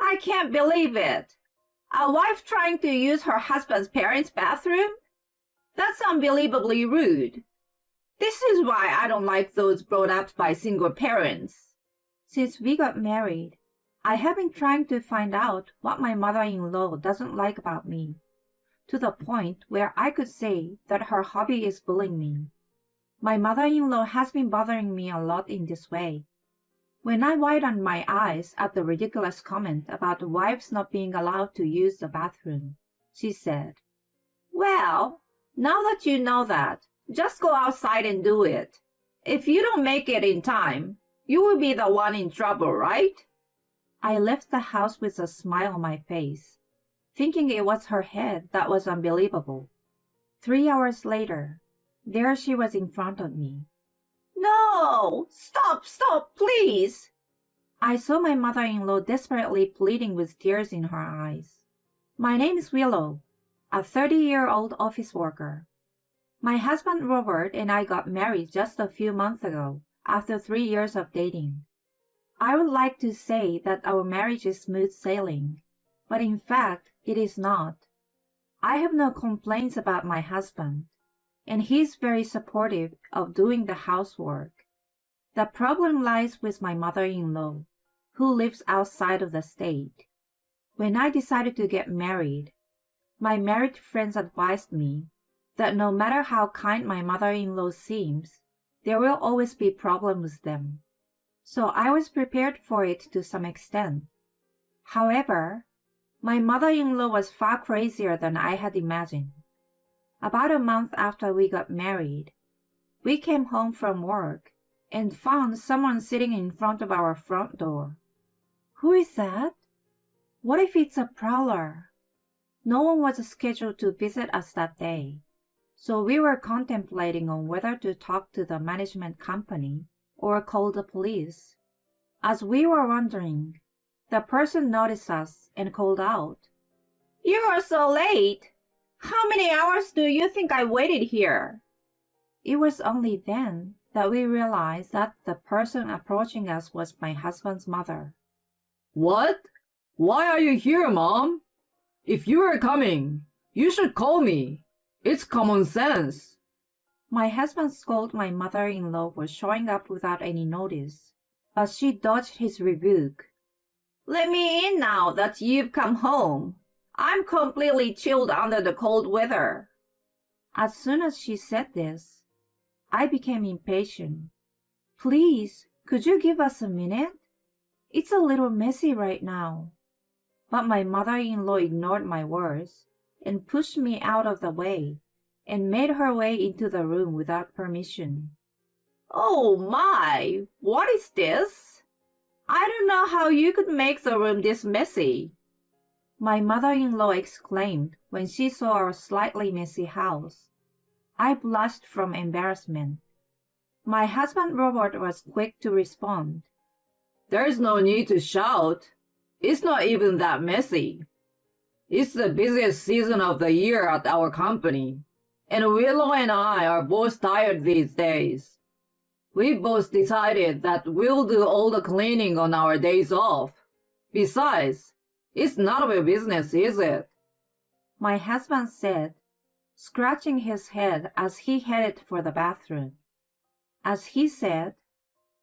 I can't believe it. A wife trying to use her husband's parents' bathroom? That's unbelievably rude. This is why I don't like those brought up by single parents. Since we got married, I have been trying to find out what my mother-in-law doesn't like about me, to the point where I could say that her hobby is bullying me. My mother-in-law has been bothering me a lot in this way. When I widened my eyes at the ridiculous comment about wives not being allowed to use the bathroom, she said, "Well, now that you know that, just go outside and do it. If you don't make it in time, you will be the one in trouble, right?" I left the house with a smile on my face, thinking it was her head that was unbelievable. 3 hours later, there she was in front of me. "No! Stop, please!" I saw my mother-in-law desperately pleading with tears in her eyes. My name is Willow, a 30-year-old office worker. My husband Robert and I got married just a few months ago, after 3 years of dating. I would like to say that our marriage is smooth sailing, but in fact, it is not. I have no complaints about my husband, and he's very supportive of doing the housework. The problem lies with my mother-in-law, who lives outside of the state. When I decided to get married, my married friends advised me that no matter how kind my mother-in-law seems, there will always be problems with them. So I was prepared for it to some extent. However, my mother-in-law was far crazier than I had imagined. About a month after we got married, we came home from work and found someone sitting in front of our front door. Who is that? What if it's a prowler? No one was scheduled to visit us that day, so we were contemplating on whether to talk to the management company or call the police. As we were wondering, the person noticed us and called out, "You are so late! How many hours do you think I waited here?" It was only then that we realized that the person approaching us was my husband's mother. "What? Why are you here, Mom? If you were coming, you should call me. It's common sense." My husband scolded my mother-in-law for showing up without any notice, but she dodged his rebuke. "Let me in now that you've come home. I'm completely chilled under the cold weather." As soon as she said this, I became impatient. "Please, could you give us a minute? It's a little messy right now." But my mother-in-law ignored my words and pushed me out of the way and made her way into the room without permission. "Oh my, what is this? I don't know how you could make the room this messy," my mother-in-law exclaimed when she saw our slightly messy house. I blushed from embarrassment. My husband Robert was quick to respond. "There's no need to shout. It's not even that messy. It's the busiest season of the year at our company, and Willow and I are both tired these days. We both decided that we'll do all the cleaning on our days off. Besides, it's none of your business, is it?" my husband said, scratching his head as he headed for the bathroom. As he said,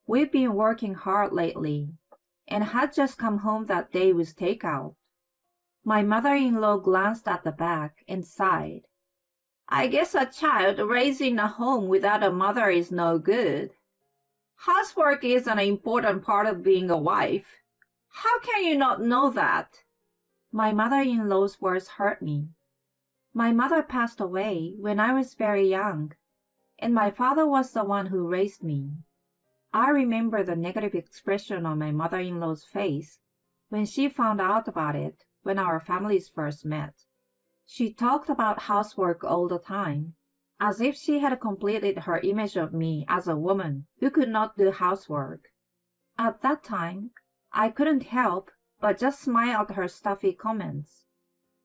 we've been working hard lately and had just come home that day with takeout. My mother-in-law glanced at the back and sighed. "I guess a child raised in a home without a mother is no good. Housework is an important part of being a wife. How can you not know that?" My mother-in-law's words hurt me. My mother passed away when I was very young, and my father was the one who raised me. I remember the negative expression on my mother-in-law's face when she found out about it when our families first met. She talked about housework all the time, as if she had completed her image of me as a woman who could not do housework. At that time, I couldn't help but just smile at her stuffy comments.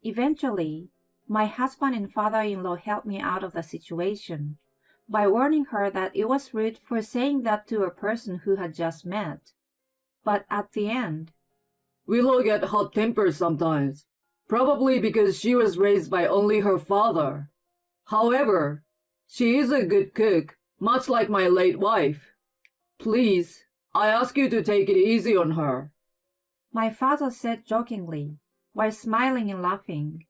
Eventually, my husband and father-in-law helped me out of the situation by warning her that it was rude for saying that to a person who had just met. But at the end, Willow gets hot-tempered sometimes, probably because she was raised by only her father. However, she is a good cook, much like my late wife. Please, I ask you to take it easy on her. My father said jokingly, while smiling and laughing,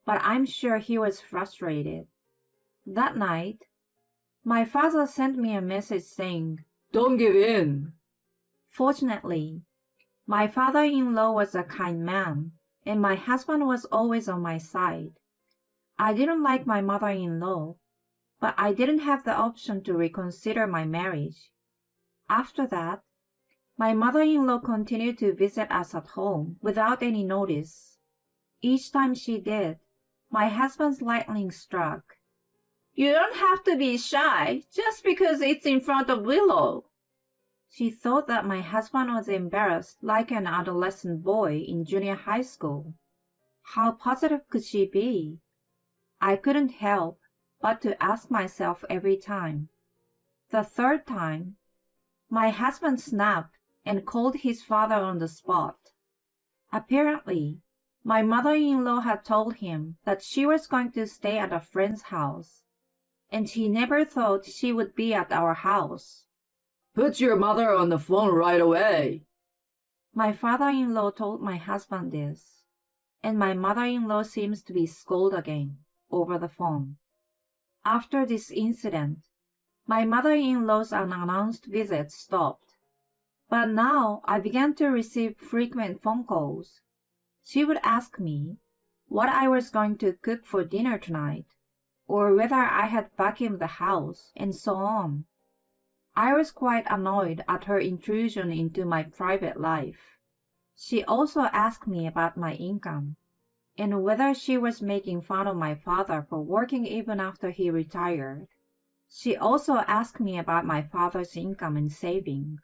but I'm sure he was frustrated. That night, my father sent me a message saying, Don't give in. Fortunately, my father-in-law was a kind man, and my husband was always on my side. I didn't like my mother-in-law, but I didn't have the option to reconsider my marriage. After that, my mother-in-law continued to visit us at home without any notice. Each time she did, my husband's lightning struck. You don't have to be shy just because it's in front of Willow. She thought that my husband was embarrassed like an adolescent boy in junior high school. How positive could she be? I couldn't help but to ask myself every time. The third time, my husband snapped and called his father on the spot. Apparently, my mother-in-law had told him that she was going to stay at a friend's house, and he never thought she would be at our house. Put your mother on the phone right away. My father-in-law told my husband this, and my mother-in-law seems to be scolded again over the phone. After this incident, my mother-in-law's unannounced visits stopped, but now I began to receive frequent phone calls. She would ask me what I was going to cook for dinner tonight, or whether I had vacuumed the house, and so on. I was quite annoyed at her intrusion into my private life. She also asked me about my income, and whether she was making fun of my father for working even after he retired. She also asked me about my father's income and savings.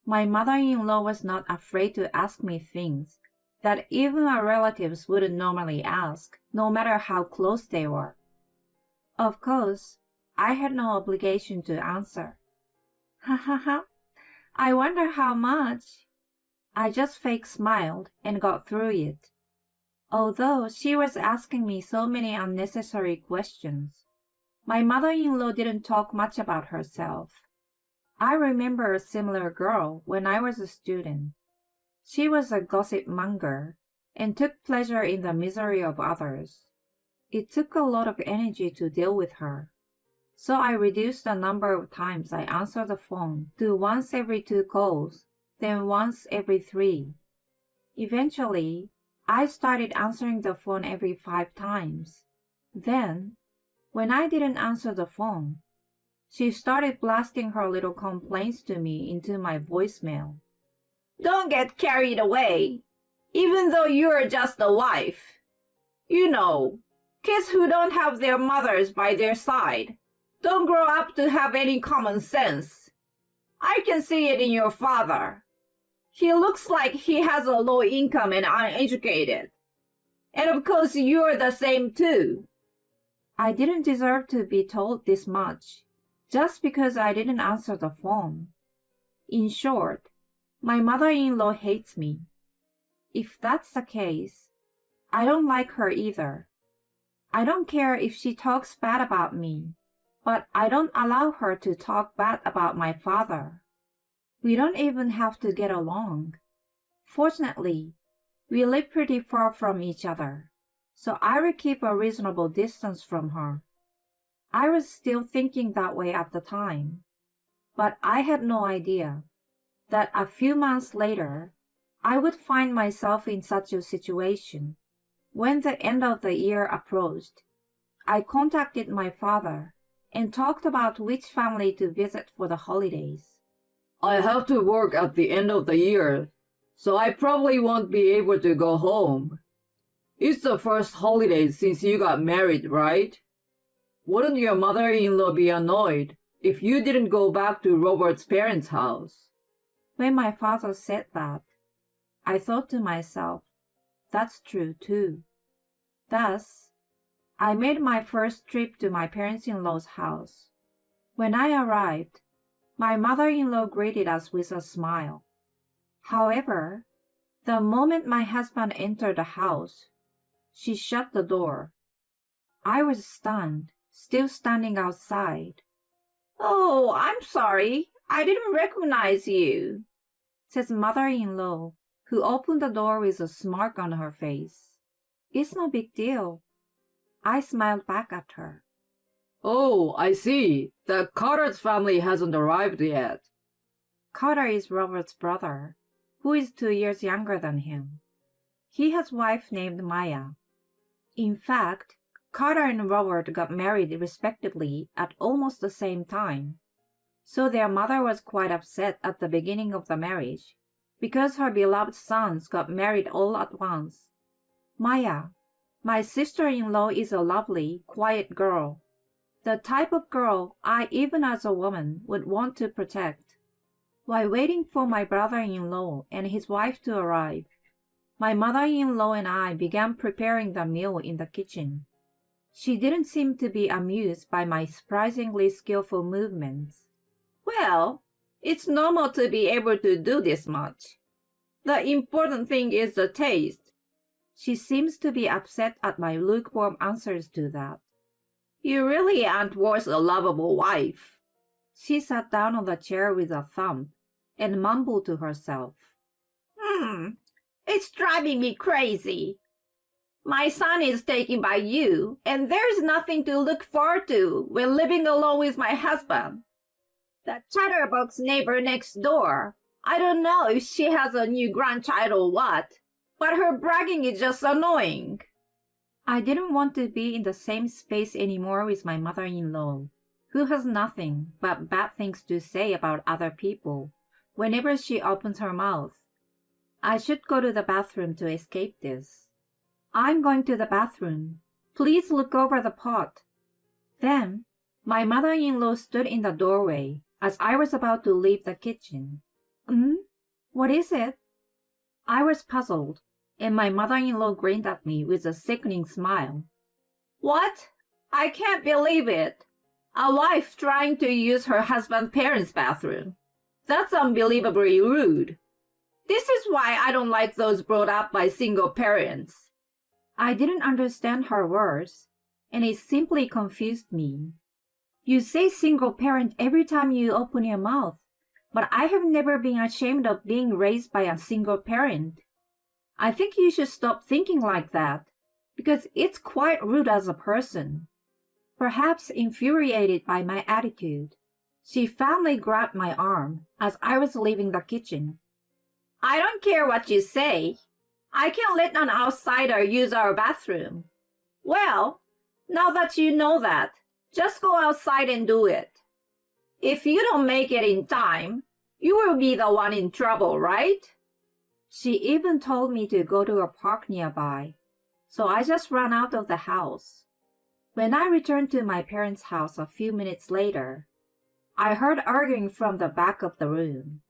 My mother-in-law was not afraid to ask me things that even our relatives wouldn't normally ask, no matter how close they were. Of course, I had no obligation to answer. Ha ha ha, I wonder how much. I just fake smiled and got through it. Although she was asking me so many unnecessary questions, my mother-in-law didn't talk much about herself. I remember a similar girl when I was a student. She was a gossip monger and took pleasure in the misery of others. It took a lot of energy to deal with her, so I reduced the number of times I answered the phone to once every 2 calls, then once every 3. Eventually, I started answering the phone every 5 times. Then, when I didn't answer the phone, she started blasting her little complaints to me into my voicemail. Don't get carried away, even though you're just a wife. You know, kids who don't have their mothers by their side don't grow up to have any common sense. I can see it in your father. He looks like he has a low income and uneducated. And of course you're the same too. I didn't deserve to be told this much, just because I didn't answer the phone. In short, my mother-in-law hates me. If that's the case, I don't like her either. I don't care if she talks bad about me, but I don't allow her to talk bad about my father. We don't even have to get along. Fortunately, we live pretty far from each other, so I will keep a reasonable distance from her. I was still thinking that way at the time, but I had no idea that a few months later, I would find myself in such a situation. When the end of the year approached, I contacted my father and talked about which family to visit for the holidays. I have to work at the end of the year, so I probably won't be able to go home. It's the first holiday since you got married, right? Wouldn't your mother-in-law be annoyed if you didn't go back to Robert's parents' house? When my father said that, I thought to myself, that's true too. Thus, I made my first trip to my parents-in-law's house. When I arrived, my mother-in-law greeted us with a smile. However, The moment my husband entered the house, she shut the door. I was stunned, still standing outside. "Oh, I'm sorry. I didn't recognize you," says mother-in-law, who opened the door with a smirk on her face. "It's no big deal." I smiled back at her. Oh, I see. The Carter's family hasn't arrived yet. Carter is Robert's brother, who is 2 years younger than him. He has a wife named Maya. In fact, Carter and Robert got married respectively at almost the same time. So their mother was quite upset at the beginning of the marriage, because her beloved sons got married all at once. Maya, my sister-in-law, is a lovely, quiet girl. The type of girl I, even as a woman, would want to protect. While waiting for my brother-in-law and his wife to arrive, my mother-in-law and I began preparing the meal in the kitchen. She didn't seem to be amused by my surprisingly skillful movements. "Well, it's normal to be able to do this much. The important thing is the taste." She seems to be upset at my lukewarm answers to that. "You really aren't worth a lovable wife." She sat down on the chair with a thump and mumbled to herself. It's driving me crazy. My son is taken by you, and there's nothing to look forward to when living alone with my husband. That chatterbox neighbor next door, I don't know if she has a new grandchild or what, but her bragging is just annoying." I didn't want to be in the same space anymore with my mother-in-law, who has nothing but bad things to say about other people whenever she opens her mouth. I should go to the bathroom to escape this. "I'm going to the bathroom. Please look over the pot." Then, my mother-in-law stood in the doorway as I was about to leave the kitchen. What is it?" I was puzzled, and my mother-in-law grinned at me with a sickening smile. "What? I can't believe it. A wife trying to use her husband's parents' bathroom. That's unbelievably rude. This is why I don't like those brought up by single parents." I didn't understand her words, and it simply confused me. "You say single parent every time you open your mouth, but I have never been ashamed of being raised by a single parent. I think you should stop thinking like that, because it's quite rude as a person." Perhaps infuriated by my attitude, she finally grabbed my arm as I was leaving the kitchen. "I don't care what you say. I can't let an outsider use our bathroom." "Well, now that you know that, just go outside and do it. If you don't make it in time, you will be the one in trouble, right?" She even told me to go to a park nearby, so I just ran out of the house. When I returned to my parents' house a few minutes later, I heard arguing from the back of the room.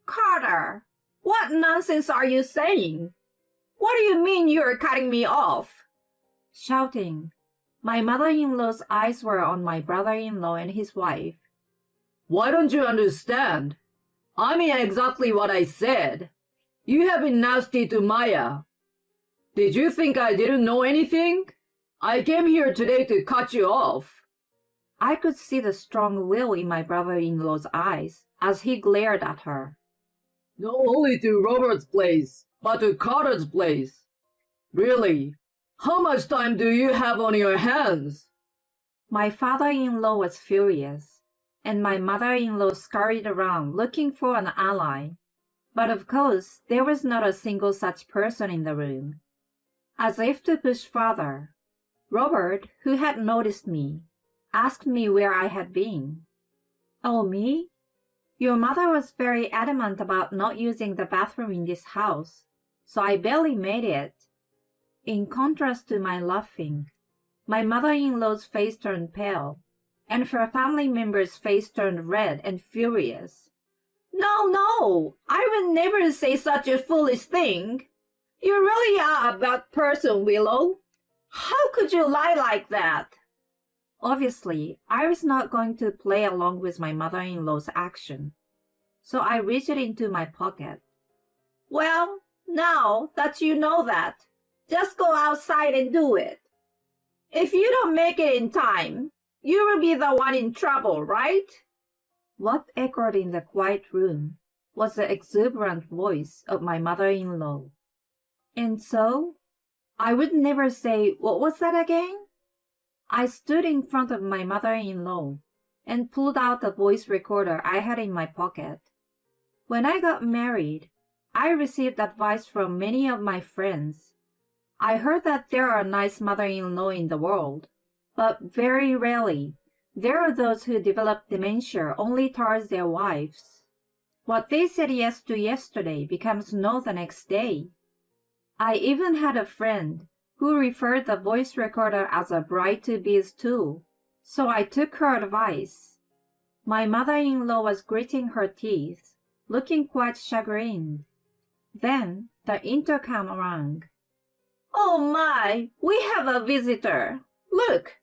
"Carter, what nonsense are you saying? What do you mean you're cutting me off?" Shouting, my mother-in-law's eyes were on my brother-in-law and his wife. Why don't you understand? I mean exactly what I said. You have been nasty to Maya. Did you think I didn't know anything? I came here today to cut you off. I could see the strong will in my brother-in-law's eyes as he glared at her. Not only to Robert's place, but to Carter's place. Really, how much time do you have on your hands? My father-in-law was furious, and my mother-in-law scurried around looking for an ally. But of course, there was not a single such person in the room. As if to push further, Robert, who had noticed me, asked me where I had been. "Oh, me? Your mother was very adamant about not using the bathroom in this house, so I barely made it." In contrast to my laughing, my mother-in-law's face turned pale, and her family member's face turned red and furious. No, I would never say such a foolish thing. You really are a bad person, Willow. How could you lie like that?" Obviously, I was not going to play along with my mother-in-law's action, so I reached into my pocket. "Well, Now that you know that, just go outside and do it. If you don't make it in time, you will be the one in trouble, right? What echoed in the quiet room was the exuberant voice of my mother-in-law. And so, I would never say, what was that again? I stood in front of my mother-in-law and pulled out the voice recorder I had in my pocket. When I got married, I received advice from many of my friends. I heard that there are nice mother-in-law in the world, but very rarely there are those who develop dementia only towards their wives. What they said yes to yesterday becomes no the next day. I even had a friend who referred the voice recorder as a bride-to-be's tool, so I took her advice. My mother-in-law was gritting her teeth, looking quite chagrined. Then the intercom rang. Oh my, we have a visitor. Look,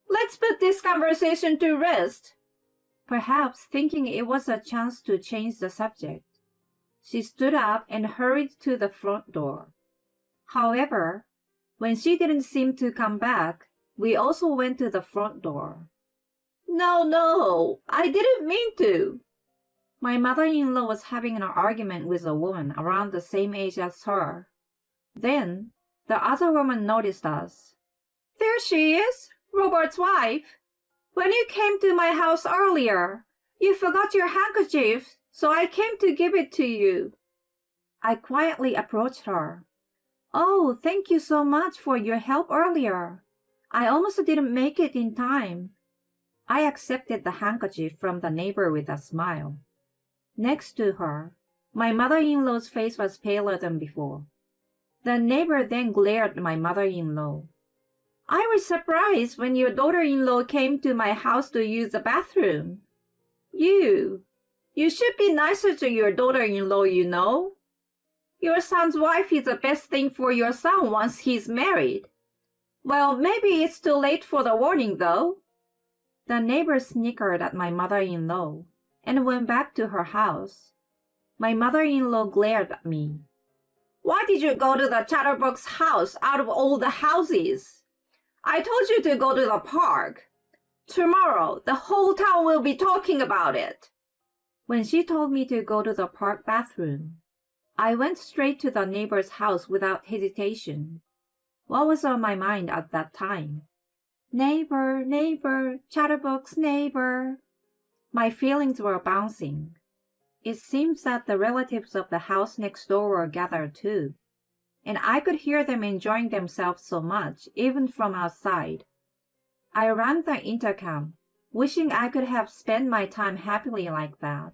let's put this conversation to rest. Perhaps thinking it was a chance to change the subject, she stood up and hurried to the front door. However, when she didn't seem to come back, we also went to the front door. No, I didn't mean to. My mother-in-law was having an argument with a woman around the same age as her. Then, the other woman noticed us. There she is, Robert's wife. When you came to my house earlier, you forgot your handkerchief, so I came to give it to you. I quietly approached her. Oh, thank you so much for your help earlier. I almost didn't make it in time. I accepted the handkerchief from the neighbor with a smile. Next to her, my mother-in-law's face was paler than before. The neighbor then glared at my mother-in-law. I was surprised when your daughter-in-law came to my house to use the bathroom. You should be nicer to your daughter-in-law, you know. Your son's wife is the best thing for your son once he's married. Well, maybe it's too late for the warning, though. The neighbor snickered at my mother-in-law and went back to her house. My mother-in-law glared at me. Why did you go to the chatterbox house out of all the houses? I told you to go to the park. Tomorrow, the whole town will be talking about it. When she told me to go to the park bathroom, I went straight to the neighbor's house without hesitation. What was on my mind at that time? Neighbor, neighbor, chatterbox neighbor. My feelings were bouncing. It seems that the relatives of the house next door were gathered too, and I could hear them enjoying themselves so much, even from outside. I rang the intercom, wishing I could have spent my time happily like that.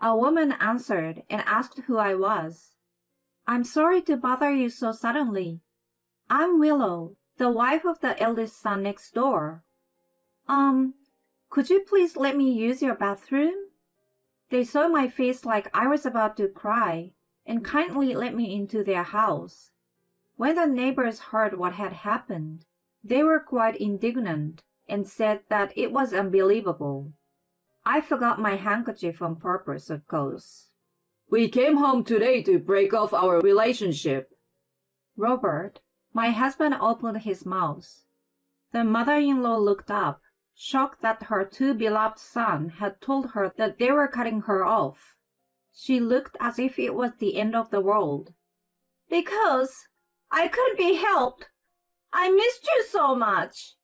A woman answered and asked who I was. I'm sorry to bother you so suddenly. I'm Willow, the wife of the eldest son next door. Could you please let me use your bathroom? They saw my face like I was about to cry and kindly let me into their house. When the neighbors heard what had happened, they were quite indignant and said that it was unbelievable. I forgot my handkerchief on purpose, of course. We came home today to break off our relationship. Robert, my husband, opened his mouth. The mother-in-law looked up, shocked that her too beloved son had told her that they were cutting her off. She looked as if it was the end of the world. Because I couldn't be helped. I missed you so much.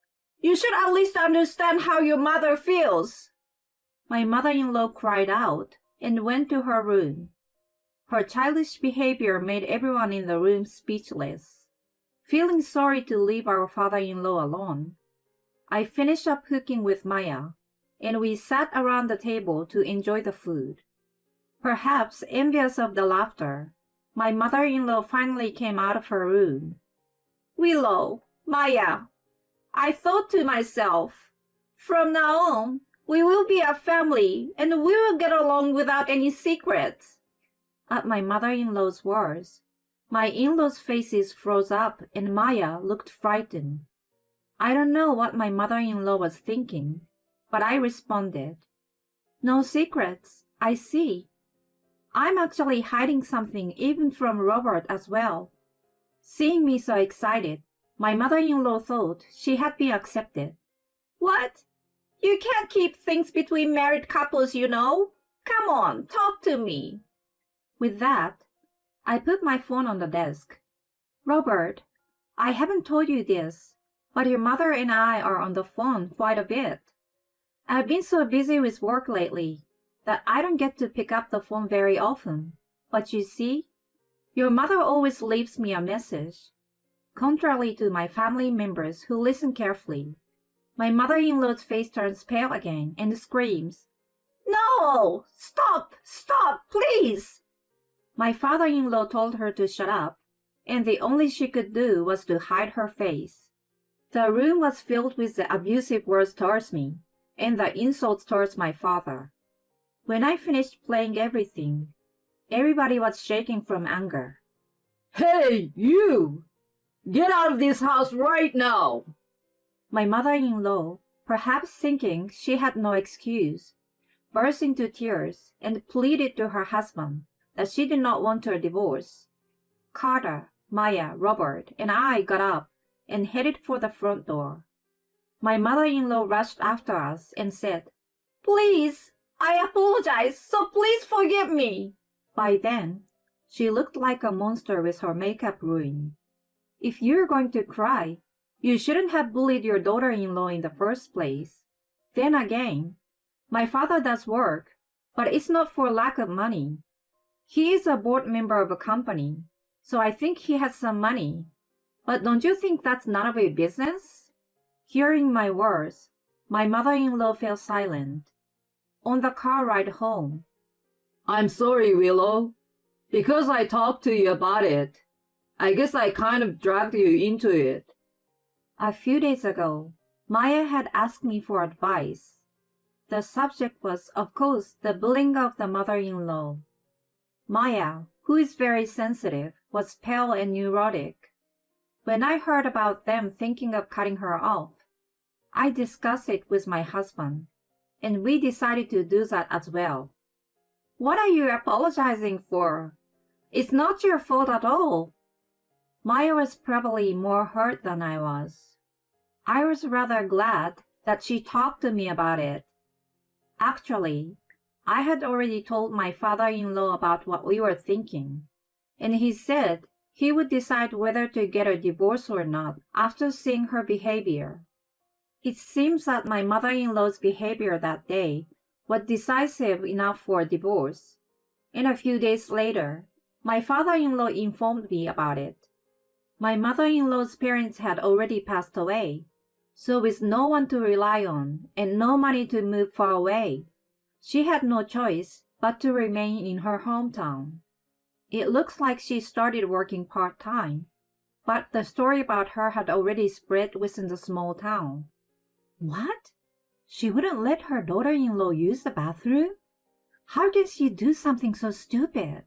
You should at least understand how your mother feels. My mother-in-law cried out and went to her room. Her childish behavior made everyone in the room speechless. Feeling sorry to leave our father-in-law alone, I finished up cooking with Maya, and we sat around the table to enjoy the food. Perhaps envious of the laughter, my mother-in-law finally came out of her room. Willow, Maya, I thought to myself, from now on, we will be a family and we will get along without any secrets. At my mother-in-law's words, my in-laws' faces froze up and Maya looked frightened. I don't know what my mother-in-law was thinking, but I responded, No secrets, I see. I'm actually hiding something even from Robert as well. Seeing me so excited, my mother-in-law thought she had been accepted. What? You can't keep things between married couples, you know. Come on, talk to me. With that, I put my phone on the desk. Robert, I haven't told you this, but your mother and I are on the phone quite a bit. I've been so busy with work lately that I don't get to pick up the phone very often. But you see, your mother always leaves me a message. Contrary to my family members who listen carefully, my mother-in-law's face turns pale again and screams, "No! Stop! Stop! Please!" My father-in-law told her to shut up, and the only she could do was to hide her face. The room was filled with the abusive words towards me and the insults towards my father. When I finished playing everything, everybody was shaking from anger. Hey, you! Get out of this house right now! My mother-in-law, perhaps thinking she had no excuse, burst into tears and pleaded to her husband that she did not want a divorce. Carter, Maya, Robert, and I got up and headed for the front door. My mother-in-law rushed after us and said, "Please, I apologize, so please forgive me." By then, she looked like a monster with her makeup ruined. If you're going to cry, you shouldn't have bullied your daughter-in-law in the first place. Then again, my father does work, but it's not for lack of money. He is a board member of a company, so I think he has some money. But don't you think that's none of your business? Hearing my words, my mother-in-law fell silent. On the car ride home, I'm sorry, Willow. Because I talked to you about it, I guess I kind of dragged you into it. A few days ago, Maya had asked me for advice. The subject was, of course, the bullying of the mother-in-law. Maya, who is very sensitive, was pale and neurotic. When I heard about them thinking of cutting her off, I discussed it with my husband, and we decided to do that as well. What are you apologizing for? It's not your fault at all. Maya was probably more hurt than I was. I was rather glad that she talked to me about it. Actually, I had already told my father-in-law about what we were thinking, and he said he would decide whether to get a divorce or not after seeing her behavior. It seems that my mother-in-law's behavior that day was decisive enough for a divorce, and a few days later, my father-in-law informed me about it. My mother-in-law's parents had already passed away, so with no one to rely on and no money to move far away, she had no choice but to remain in her hometown. It looks like she started working part-time, but the story about her had already spread within the small town. What? She wouldn't let her daughter-in-law use the bathroom? How can she do something so stupid?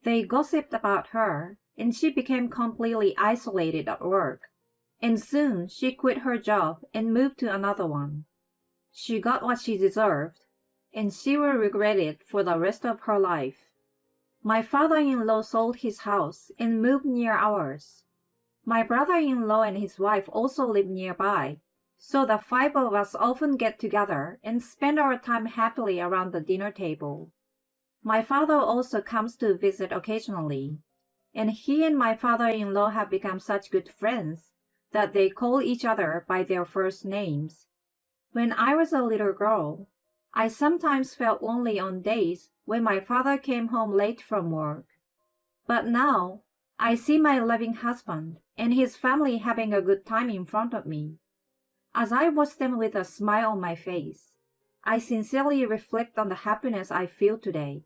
They gossiped about her, and she became completely isolated at work, and soon she quit her job and moved to another one. She got what she deserved, and she will regret it for the rest of her life. My father-in-law sold his house and moved near ours. My brother-in-law and his wife also live nearby, so the five of us often get together and spend our time happily around the dinner table. My father also comes to visit occasionally, and he and my father-in-law have become such good friends that they call each other by their first names. When I was a little girl, I sometimes felt lonely on days when my father came home late from work. But now, I see my loving husband and his family having a good time in front of me. As I watch them with a smile on my face, I sincerely reflect on the happiness I feel today.